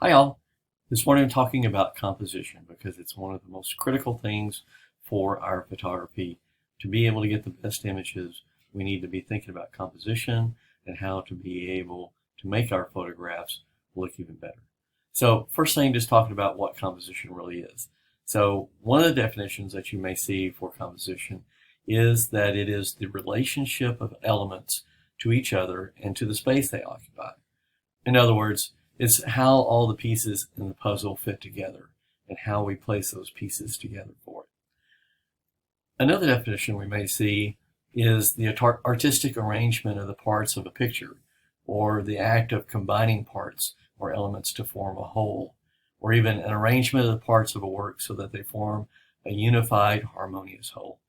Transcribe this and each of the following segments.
Hi all. This morning I'm talking about composition because it's one of the most critical things for our photography. To be able to get the best images, we need to be thinking about composition and how to be able to make our photographs look even better. So first thing, just talking about what composition really is. So one of the definitions that you may see for composition is that it is the relationship of elements to each other and to the space they occupy. In other words, it's how all the pieces in the puzzle fit together and how we place those pieces together for it. Another definition we may see is the artistic arrangement of the parts of a picture, or the act of combining parts or elements to form a whole, or even an arrangement of the parts of a work so that they form a unified, harmonious whole.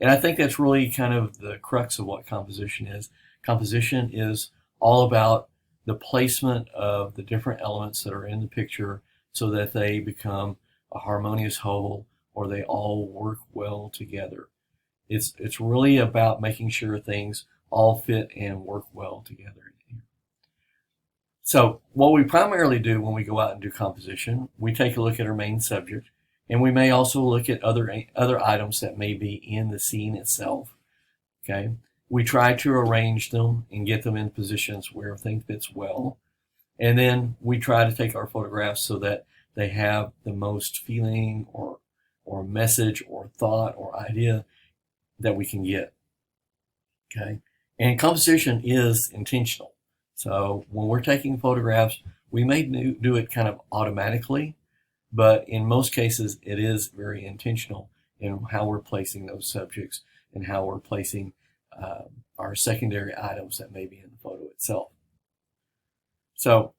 And I think that's really kind of the crux of what composition is. Composition is all about the placement of the different elements that are in the picture so that they become a harmonious whole or they all work well together. It's really about making sure things all fit and work well together. So what we primarily do when we go out and do composition, we take a look at our main subject, and we may also look at other items that may be in the scene itself. Okay. We try to arrange them and get them in positions where everything fits well. And then we try to take our photographs so that they have the most feeling or message or thought or idea that we can get. Okay. And composition is intentional. So when we're taking photographs, we may do it kind of automatically, but in most cases, it is very intentional in how we're placing those subjects and how we're placing our secondary items that may be in the photo itself. So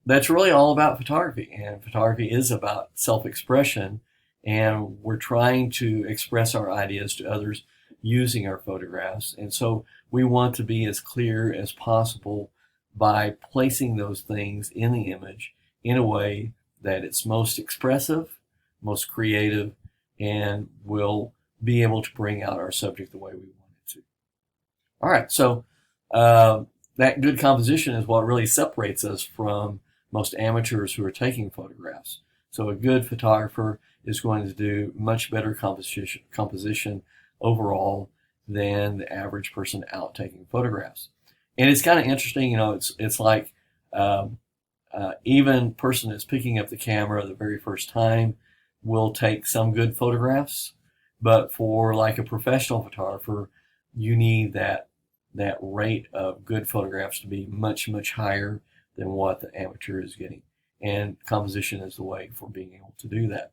that's really all about photography, and photography is about self-expression, and we're trying to express our ideas to others using our photographs. And so we want to be as clear as possible by placing those things in the image in a way that it's most expressive, most creative, and will be able to bring out our subject the way we want it to. All right, so that good composition is what really separates us from most amateurs who are taking photographs. So a good photographer is going to do much better composition overall than the average person out taking photographs. And it's kind of interesting, it's like even person that's picking up the camera the very first time will take some good photographs, but for like a professional photographer, you need that rate of good photographs to be much, much higher than what the amateur is getting. And composition is the way for being able to do that.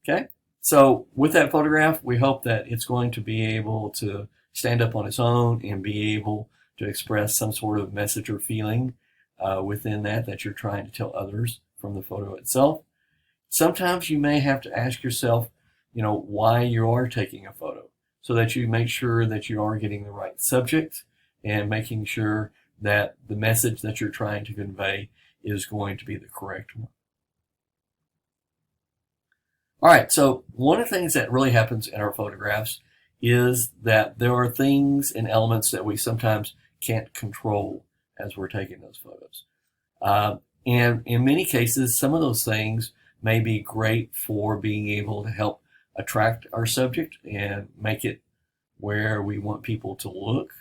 Okay, so with that photograph, we hope that it's going to be able to stand up on its own and be able to express some sort of message or feeling within that you're trying to tell others from the photo itself. Sometimes you may have to ask yourself, why you are taking a photo, so that you make sure that you are getting the right subject and making sure that the message that you're trying to convey is going to be the correct one. All right, so one of the things that really happens in our photographs is that there are things and elements that we sometimes can't control as we're taking those photos. And in many cases, some of those things may be great for being able to help attract our subject and make it where we want people to look.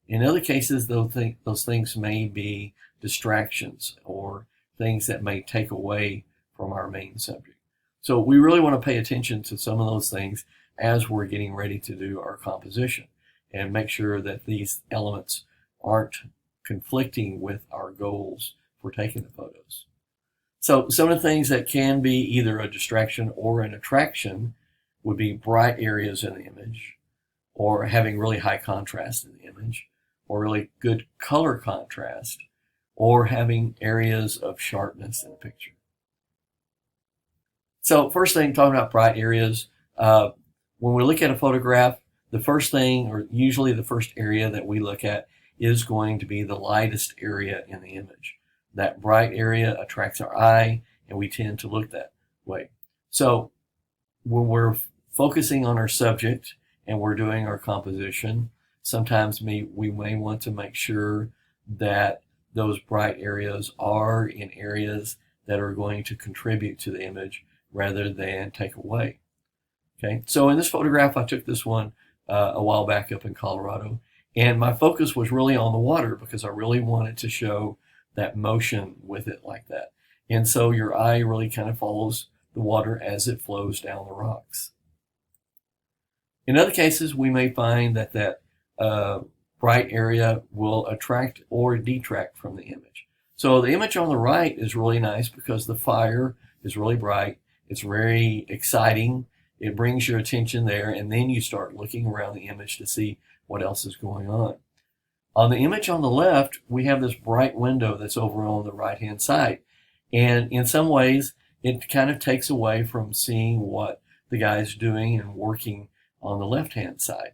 In other cases, those things may be distractions or things that may take away from our main subject. So we really want to pay attention to some of those things as we're getting ready to do our composition and make sure that these elements aren't conflicting with our goals for taking the photos. So some of the things that can be either a distraction or an attraction would be bright areas in the image, or having really high contrast in the image, or really good color contrast, or having areas of sharpness in the picture. So first thing, talking about bright areas, when we look at a photograph, the first thing, or usually the first area that we look at, is going to be the lightest area in the image. That bright area attracts our eye, and we tend to look that way. So when we're focusing on our subject and we're doing our composition, sometimes we may want to make sure that those bright areas are in areas that are going to contribute to the image rather than take away. Okay, so in this photograph, I took this one a while back up in Colorado, and my focus was really on the water because I really wanted to show that motion with it like that. And so your eye really kind of follows the water as it flows down the rocks. In other cases, we may find that bright area will attract or detract from the image. So the image on the right is really nice because the fire is really bright. It's very exciting. It brings your attention there, and then you start looking around the image to see what else is going on. On the image on the left, we have this bright window that's over on the right-hand side. And in some ways, it kind of takes away from seeing what the guy's doing and working on the left-hand side.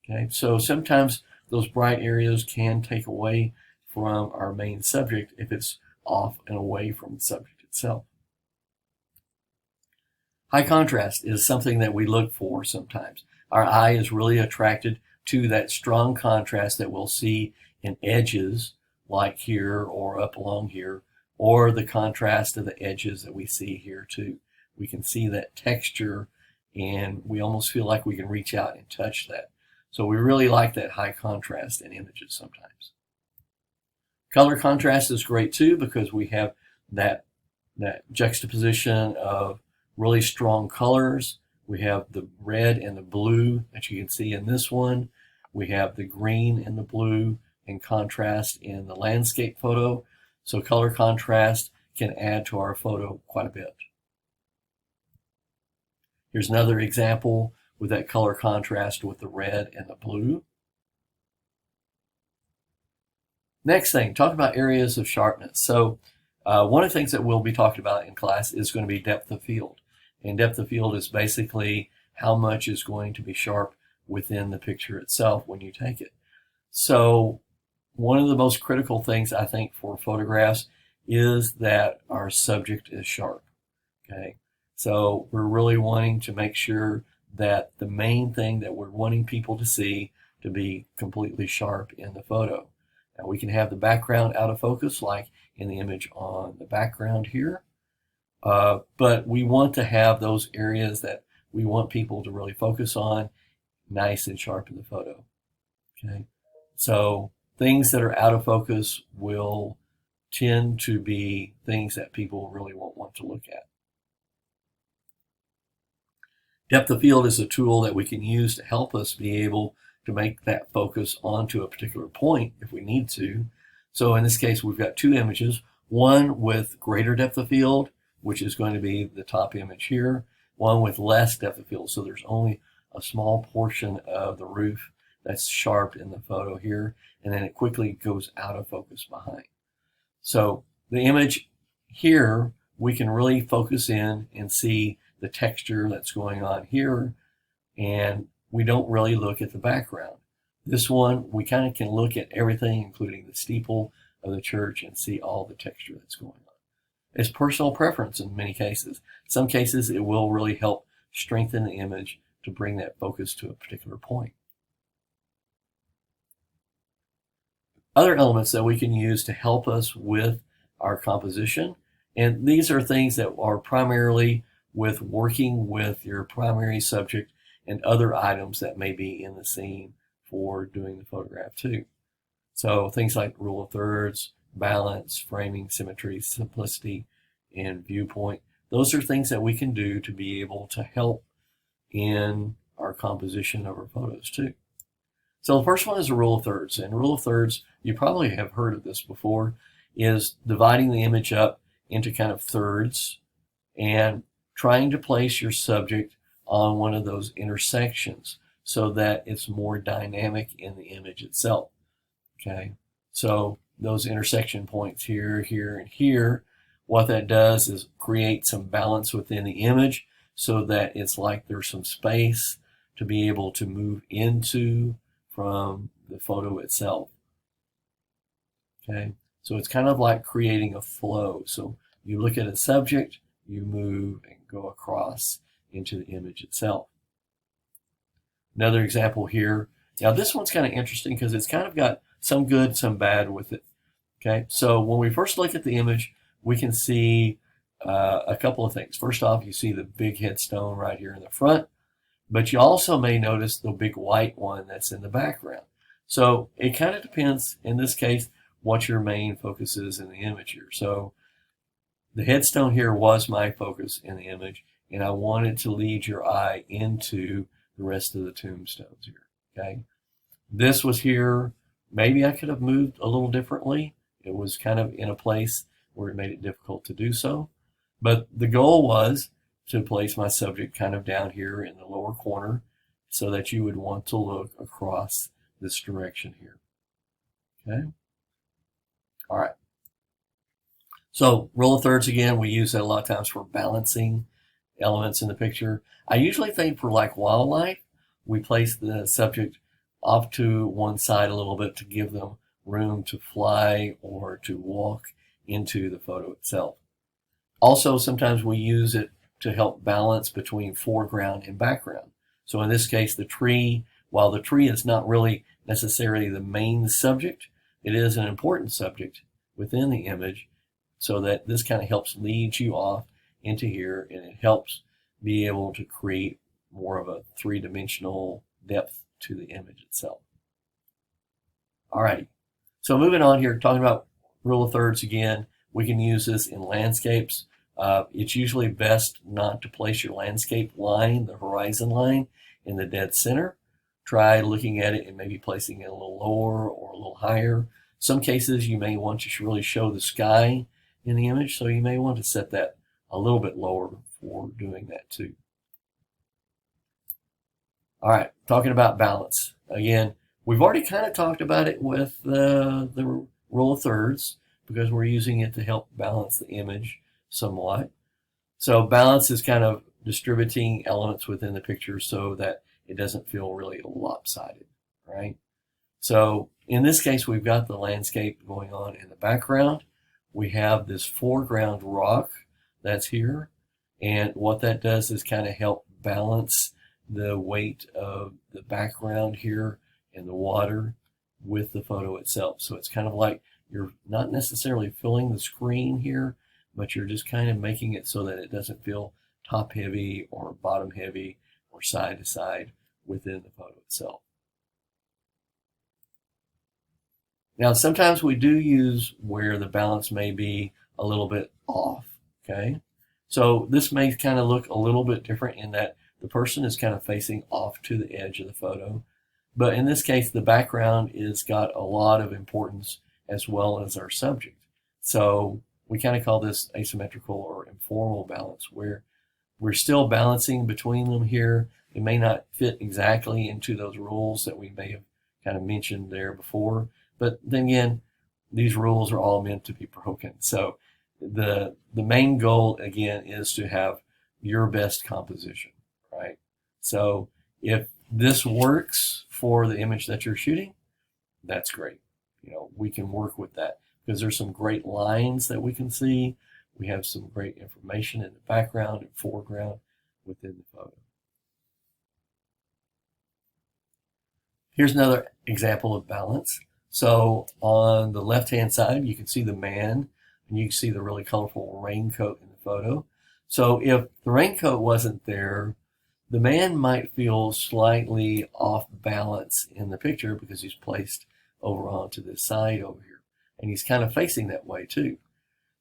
Okay, so sometimes those bright areas can take away from our main subject if it's off and away from the subject itself. High contrast is something that we look for sometimes. Our eye is really attracted to that strong contrast that we'll see in edges like here or up along here, or the contrast of the edges that we see here too. We can see that texture and we almost feel like we can reach out and touch that. So we really like that high contrast in images sometimes. Color contrast is great too because we have that juxtaposition of really strong colors. We have the red and the blue that you can see in this one. We have the green and the blue in contrast in the landscape photo. So color contrast can add to our photo quite a bit. Here's another example with that color contrast with the red and the blue. Next thing, talk about areas of sharpness. So one of the things that we'll be talking about in class is going to be depth of field. And depth of field is basically how much is going to be sharp within the picture itself when you take it. So one of the most critical things I think for photographs is that our subject is sharp. Okay, so we're really wanting to make sure that the main thing that we're wanting people to see to be completely sharp in the photo. Now we can have the background out of focus like in the image on the background here, but we want to have those areas that we want people to really focus on nice and sharp in the photo. Okay, so things that are out of focus will tend to be things that people really won't want to look at. Depth of field is a tool that we can use to help us be able to make that focus onto a particular point if we need to. So in this case, we've got two images, one with greater depth of field, which is going to be the top image here, one with less depth of field. So there's only a small portion of the roof that's sharp in the photo here, and then it quickly goes out of focus behind. So the image here, we can really focus in and see the texture that's going on here, and we don't really look at the background. This one, we kind of can look at everything, including the steeple of the church, and see all the texture that's going on. It's personal preference in many cases. In some cases, it will really help strengthen the image to bring that focus to a particular point. Other elements that we can use to help us with our composition, and these are things that are primarily with working with your primary subject and other items that may be in the scene for doing the photograph too. So things like rule of thirds, balance, framing, symmetry, simplicity, and viewpoint. Those are things that we can do to be able to help in our composition of our photos too. So the first one is a rule of thirds, and rule of thirds, you probably have heard of this before, is dividing the image up into kind of thirds and trying to place your subject on one of those intersections so that it's more dynamic in the image itself. Okay, so those intersection points here, here, and here, what that does is create some balance within the image so that it's like there's some space to be able to move into from the photo itself. Okay, so it's kind of like creating a flow. So you look at a subject, you move and go across into the image itself. Another example here. Now this one's kind of interesting because it's kind of got some good, some bad with it. Okay, so when we first look at the image, we can see a couple of things. First off, you see the big headstone right here in the front, but you also may notice the big white one that's in the background. So it kind of depends, in this case, what your main focus is in the image here. So the headstone here was my focus in the image, and I wanted to lead your eye into the rest of the tombstones here, okay? This was here. Maybe I could have moved a little differently. It was kind of in a place where it made it difficult to do so. But the goal was to place my subject kind of down here in the lower corner so that you would want to look across this direction here, okay? All right. So rule of thirds, again, we use that a lot of times for balancing elements in the picture. I usually think for like wildlife, we place the subject off to one side a little bit to give them room to fly or to walk into the photo itself. Also, sometimes we use it to help balance between foreground and background. So in this case, the tree, while the tree is not really necessarily the main subject, it is an important subject within the image, so that this kind of helps lead you off into here, and it helps be able to create more of a three-dimensional depth to the image itself. All right, so moving on here, talking about rule of thirds again, we can use this in landscapes. It's usually best not to place your landscape line, the horizon line, in the dead center. Try looking at it and maybe placing it a little lower or a little higher. Some cases you may want to really show the sky in the image, so you may want to set that a little bit lower for doing that too. All right, talking about balance. Again, we've already kind of talked about it with the rule of thirds, because we're using it to help balance the image somewhat. So balance is kind of distributing elements within the picture so that it doesn't feel really lopsided, right? So in this case, we've got the landscape going on in the background. We have this foreground rock that's here, and what that does is kind of help balance the weight of the background here and the water with the photo itself. So it's kind of like you're not necessarily filling the screen here, but you're just kind of making it so that it doesn't feel top heavy or bottom heavy or side to side within the photo itself. Now, sometimes we do use where the balance may be a little bit off, okay? So this may kind of look a little bit different in that the person is kind of facing off to the edge of the photo. But in this case, the background is got a lot of importance as well as our subject. So we kind of call this asymmetrical or informal balance, where we're still balancing between them here. It may not fit exactly into those rules that we may have kind of mentioned there before. But then again, these rules are all meant to be broken. So the main goal, again, is to have your best composition, right? So if this works for the image that you're shooting, that's great. You know, we can work with that because there's some great lines that we can see. We have some great information in the background and foreground within the photo. Here's another example of balance. So on the left-hand side, you can see the man, and you can see the really colorful raincoat in the photo. So if the raincoat wasn't there, the man might feel slightly off balance in the picture because he's placed over onto this side over here, and he's kind of facing that way too.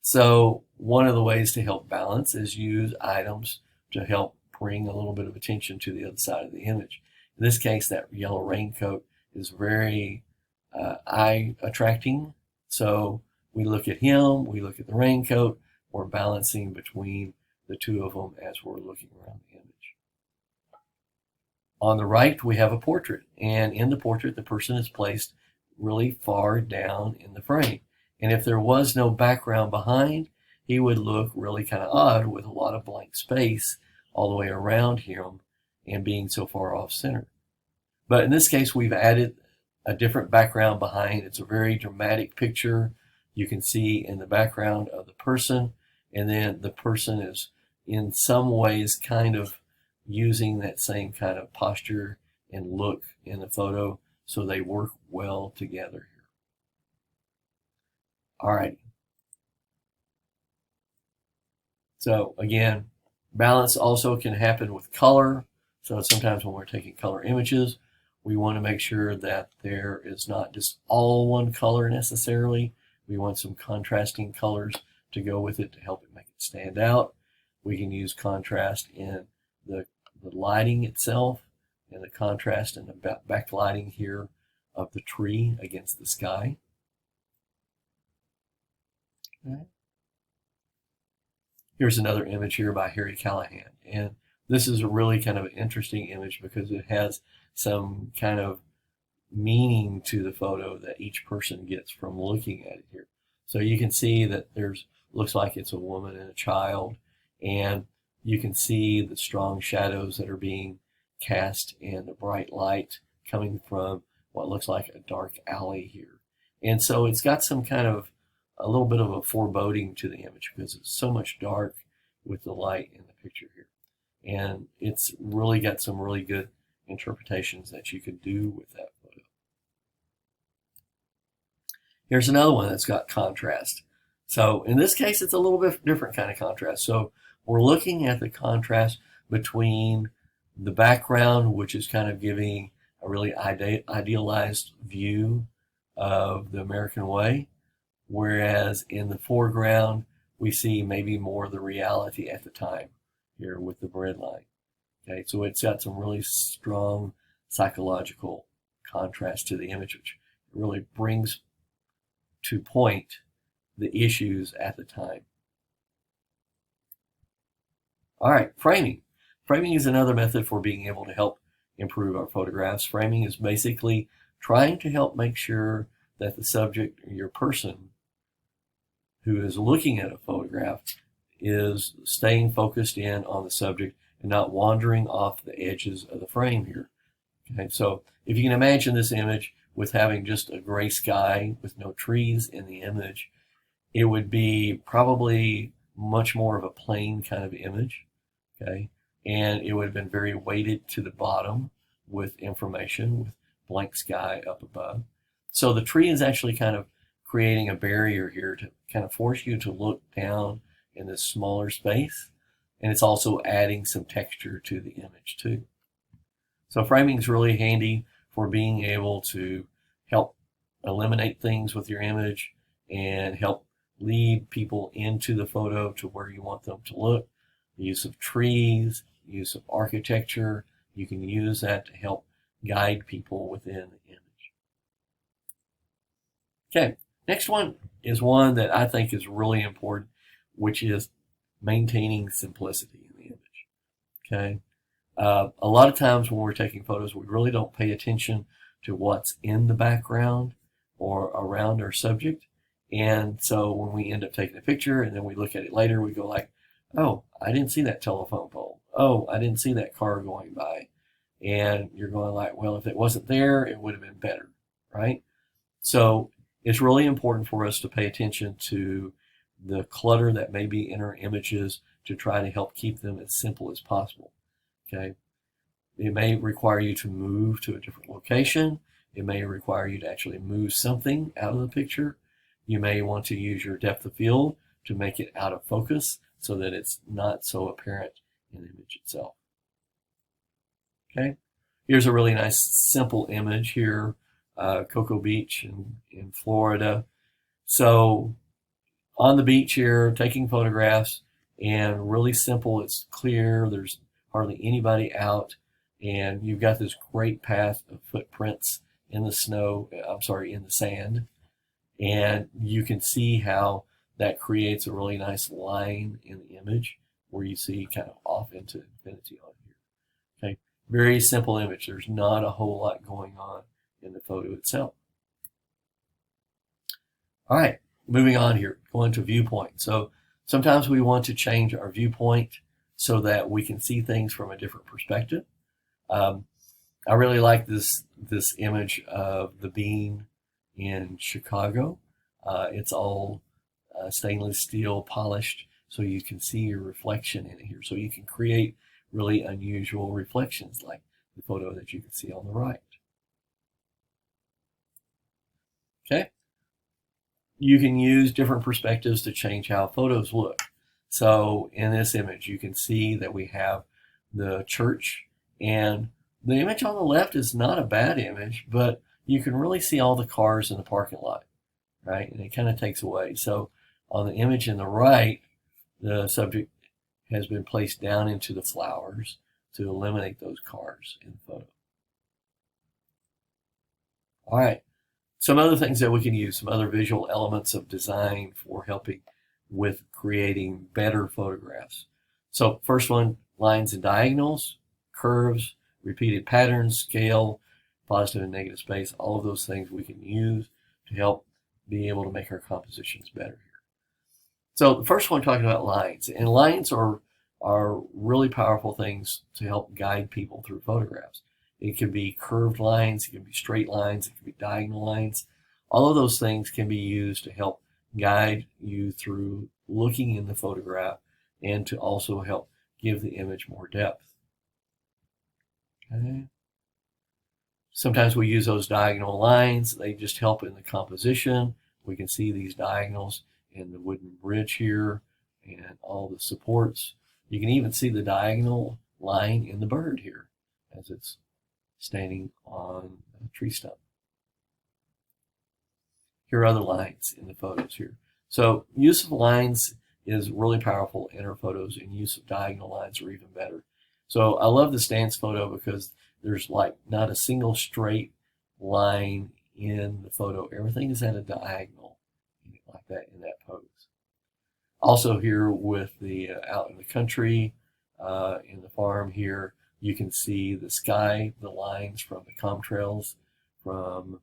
So one of the ways to help balance is use items to help bring a little bit of attention to the other side of the image. In this case, that yellow raincoat is very eye attracting. So we look at him, we look at the raincoat, we're balancing between the two of them as we're looking around the image. On the right, we have a portrait, and in the portrait, the person is placed really far down in the frame. And if there was no background behind, he would look really kind of odd with a lot of blank space all the way around him and being so far off center. But in this case, we've added a different background behind. It's a very dramatic picture. You can see in the background of the person, and then the person is in some ways kind of using that same kind of posture and look in the photo, so they work well together here. All right. So again, balance also can happen with color. So sometimes when we're taking color images, we want to make sure that there is not just all one color necessarily. We want some contrasting colors to go with it to help it make it stand out. We can use contrast in the lighting itself and the contrast in the backlighting here of the tree against the sky. Okay. Here's another image here by Harry Callahan. And this is a really kind of an interesting image because it has some kind of meaning to the photo that each person gets from looking at it here. So you can see that looks like it's a woman and a child, and you can see the strong shadows that are being cast and the bright light coming from what looks like a dark alley here. And so it's got some kind of a little bit of a foreboding to the image because it's so much dark with the light in the picture here. And it's really got some really good interpretations that you could do with that photo. Here's another one that's got contrast. So in this case, it's a little bit different kind of contrast. So we're looking at the contrast between the background, which is kind of giving a really idealized view of the American way, whereas in the foreground, we see maybe more of the reality at the time here with the bread line. Okay, so it's got some really strong psychological contrast to the image, which really brings to point the issues at the time. All right, framing. Framing is another method for being able to help improve our photographs. Framing is basically trying to help make sure that the subject or your person who is looking at a photograph is staying focused in on the subject and not wandering off the edges of the frame here. Okay, so if you can imagine this image with having just a gray sky with no trees in the image, it would be probably much more of a plain kind of image, okay? And it would have been very weighted to the bottom with information, with blank sky up above. So the tree is actually kind of creating a barrier here to kind of force you to look down in this smaller space. And it's also adding some texture to the image too. So framing is really handy for being able to help eliminate things with your image and help lead people into the photo to where you want them to look. The use of trees, the use of architecture, you can use that to help guide people within the image. Okay, next one is one that I think is really important, which is maintaining simplicity in the image. Okay, a lot of times when we're taking photos, we really don't pay attention to what's in the background or around our subject. And so when we end up taking a picture and then we look at it later, we go like, oh, I didn't see that telephone pole. Oh, I didn't see that car going by. And you're going like, well, if it wasn't there, it would have been better, right? So it's really important for us to pay attention to the clutter that may be in our images to try to help keep them as simple as possible, okay? It may require you to move to a different location. It may require you to actually move something out of the picture. You may want to use your depth of field to make it out of focus so that it's not so apparent in the image itself. Okay, here's a really nice simple image here, Cocoa Beach in Florida. So on the beach here, taking photographs, and really simple, it's clear, there's hardly anybody out, and you've got this great path of footprints in the snow, in the sand, and you can see how that creates a really nice line in the image where you see kind of off into infinity on here. Okay, very simple image. There's not a whole lot going on in the photo itself. All right, moving on here, going to viewpoint. So sometimes we want to change our viewpoint so that we can see things from a different perspective. I really like this image of the bean in Chicago. It's all stainless steel polished, so you can see your reflection in it here. So you can create really unusual reflections like the photo that you can see on the right. Okay. You can use different perspectives to change how photos look. So in this image, you can see that we have the church, and the image on the left is not a bad image, but you can really see all the cars in the parking lot, right? And it kind of takes away. So on the image in the right, the subject has been placed down into the flowers to eliminate those cars in the photo. All right, some other things that we can use, some other visual elements of design for helping with creating better photographs. So first one, lines and diagonals, curves, repeated patterns, scale, positive and negative space, all of those things we can use to help be able to make our compositions better here. So the first one, talking about lines, and lines are really powerful things to help guide people through photographs. It can be curved lines, it can be straight lines, it can be diagonal lines. All of those things can be used to help guide you through looking in the photograph and to also help give the image more depth. Okay. Sometimes we use those diagonal lines. They just help in the composition. We can see these diagonals in the wooden bridge here and all the supports. You can even see the diagonal line in the bird here as it's standing on a tree stump. Here are other lines in the photos here. So use of lines is really powerful in our photos, and use of diagonal lines are even better. So I love the stance photo because there's like not a single straight line in the photo. Everything is at a diagonal like that in that pose. Also here with the out in the country, in the farm here, you can see the sky, the lines from the contrails, from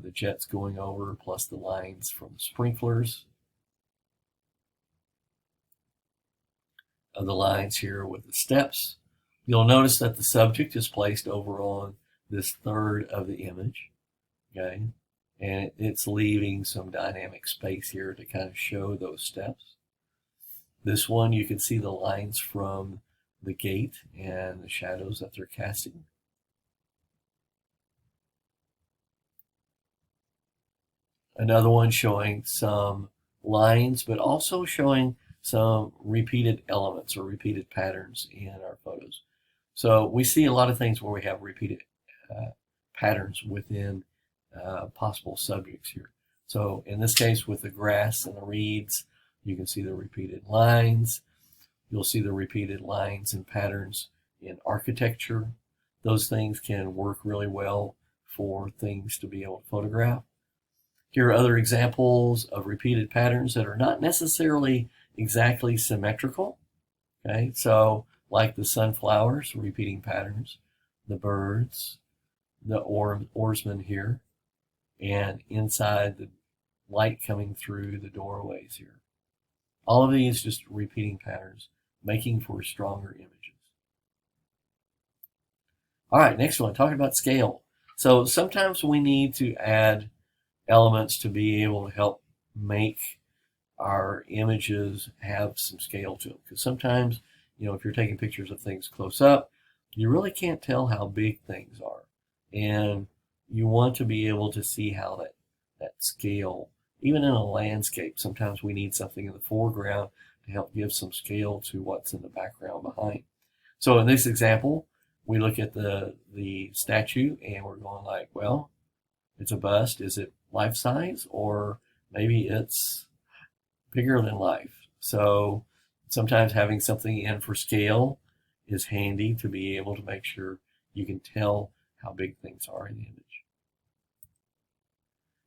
the jets going over, plus the lines from the sprinklers. The lines here with the steps. You'll notice that the subject is placed over on this third of the image, okay? And it's leaving some dynamic space here to kind of show those steps. This one, you can see the lines from the gate and the shadows that they're casting. Another one showing some lines, but also showing some repeated elements or repeated patterns in our photos. So we see a lot of things where we have repeated patterns within possible subjects here. So in this case, with the grass and the reeds, you can see the repeated lines. You'll see the repeated lines and patterns in architecture. Those things can work really well for things to be able to photograph. Here are other examples of repeated patterns that are not necessarily exactly symmetrical. Okay, so like the sunflowers, repeating patterns, the birds, the oarsmen here, and inside the light coming through the doorways here. All of these just repeating patterns, making for stronger images. All right, next one, talking about scale. So sometimes we need to add elements to be able to help make our images have some scale to them. Because sometimes, you know, if you're taking pictures of things close up, you really can't tell how big things are. And you want to be able to see how that scale, even in a landscape, sometimes we need something in the foreground to help give some scale to what's in the background behind. So in this example, we look at the statue and we're going like, well, it's a bust. Is it life size, or maybe it's bigger than life? So sometimes having something in for scale is handy to be able to make sure you can tell how big things are in the image.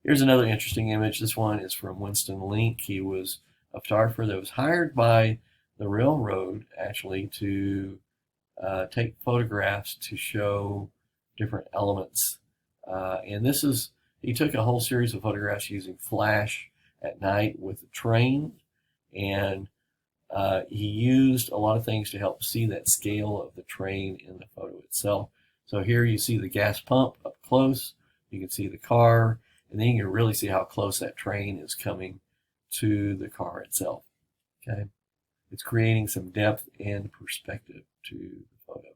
Here's another interesting image. This one is from Winston Link. He was a photographer that was hired by the railroad actually to take photographs to show different elements. And this is, he took a whole series of photographs using flash at night with the train, and he used a lot of things to help see that scale of the train in the photo itself. So here you see the gas pump up close, you can see the car, and then you can really see how close that train is coming to the car itself. Okay, it's creating some depth and perspective to the photo.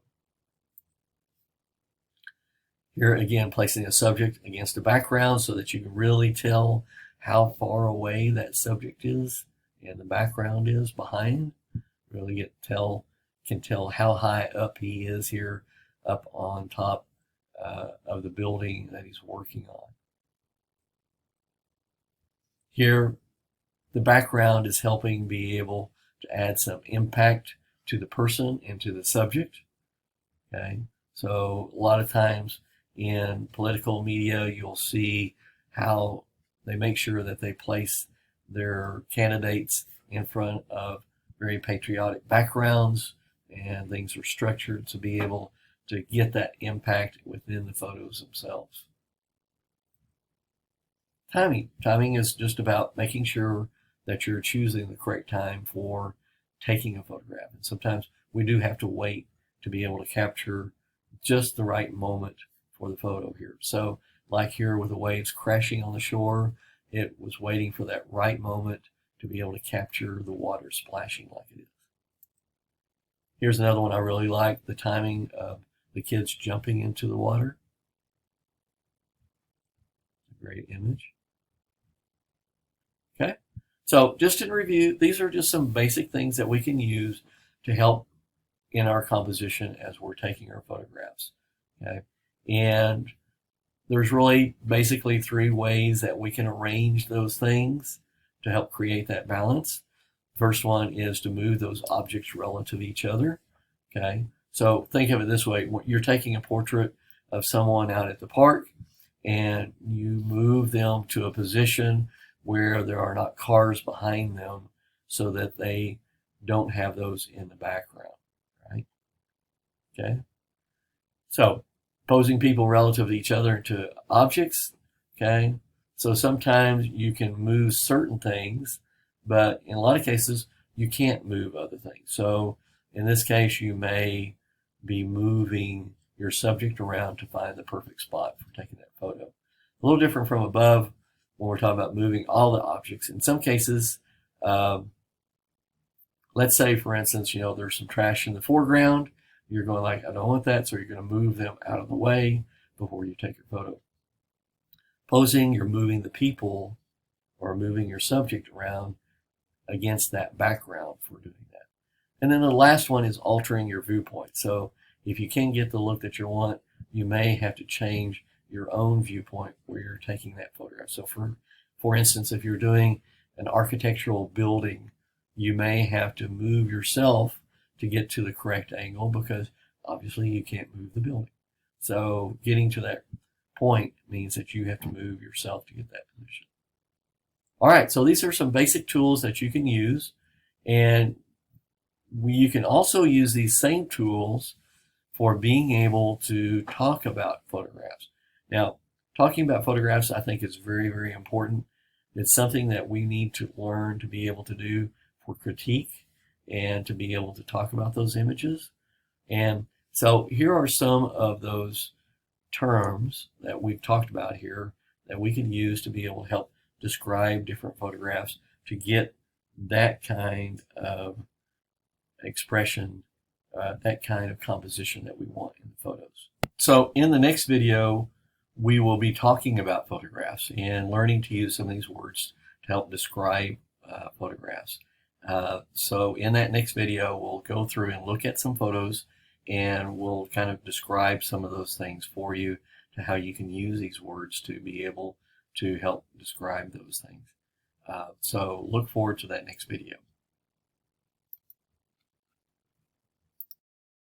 Here again, placing a subject against a background so that you can really tell how far away that subject is and the background is behind. Really can tell how high up he is here up on top of the building that he's working on. Here, the background is helping be able to add some impact to the person and to the subject. Okay, so a lot of times in political media, you'll see how they make sure that they place their candidates in front of very patriotic backgrounds, and things are structured to be able to get that impact within the photos themselves. Timing. Timing is just about making sure that you're choosing the correct time for taking a photograph. And sometimes we do have to wait to be able to capture just the right moment for the photo here. So like here with the waves crashing on the shore, it was waiting for that right moment to be able to capture the water splashing like it is. Here's another one I really like, the timing of the kids jumping into the water. A great image. Okay, so just in review, these are just some basic things that we can use to help in our composition as we're taking our photographs. Okay, and there's really basically 3 ways that we can arrange those things to help create that balance. First one is to move those objects relative to each other. Okay, so think of it this way: you're taking a portrait of someone out at the park, and you move them to a position where there are not cars behind them, so that they don't have those in the background, right? Okay, so posing people relative to each other to objects. Okay, so sometimes you can move certain things, but in a lot of cases you can't move other things. So in this case, you may be moving your subject around to find the perfect spot for taking that photo. A little different from above when we're talking about moving all the objects. In some cases, let's say, for instance, there's some trash in the foreground. You're going like, I don't want that, so you're going to move them out of the way before you take your photo. Posing, you're moving the people or moving your subject around against that background for doing that. And then the last one is altering your viewpoint. So if you can get the look that you want, you may have to change your own viewpoint where you're taking that photograph. So for instance, if you're doing an architectural building, you may have to move yourself to get to the correct angle, because obviously you can't move the building. So getting to that point means that you have to move yourself to get that position. All right, so these are some basic tools that you can use, and you can also use these same tools for being able to talk about photographs. Now, talking about photographs, I think, is very, very important. It's something that we need to learn to be able to do for critique and to be able to talk about those images. And so here are some of those terms that we've talked about here that we can use to be able to help describe different photographs to get that kind of expression, that kind of composition that we want in the photos. So in the next video, we will be talking about photographs and learning to use some of these words to help describe photographs. So in that next video, we'll go through and look at some photos, and we'll kind of describe some of those things for you to how you can use these words to be able to help describe those things. So look forward to that next video.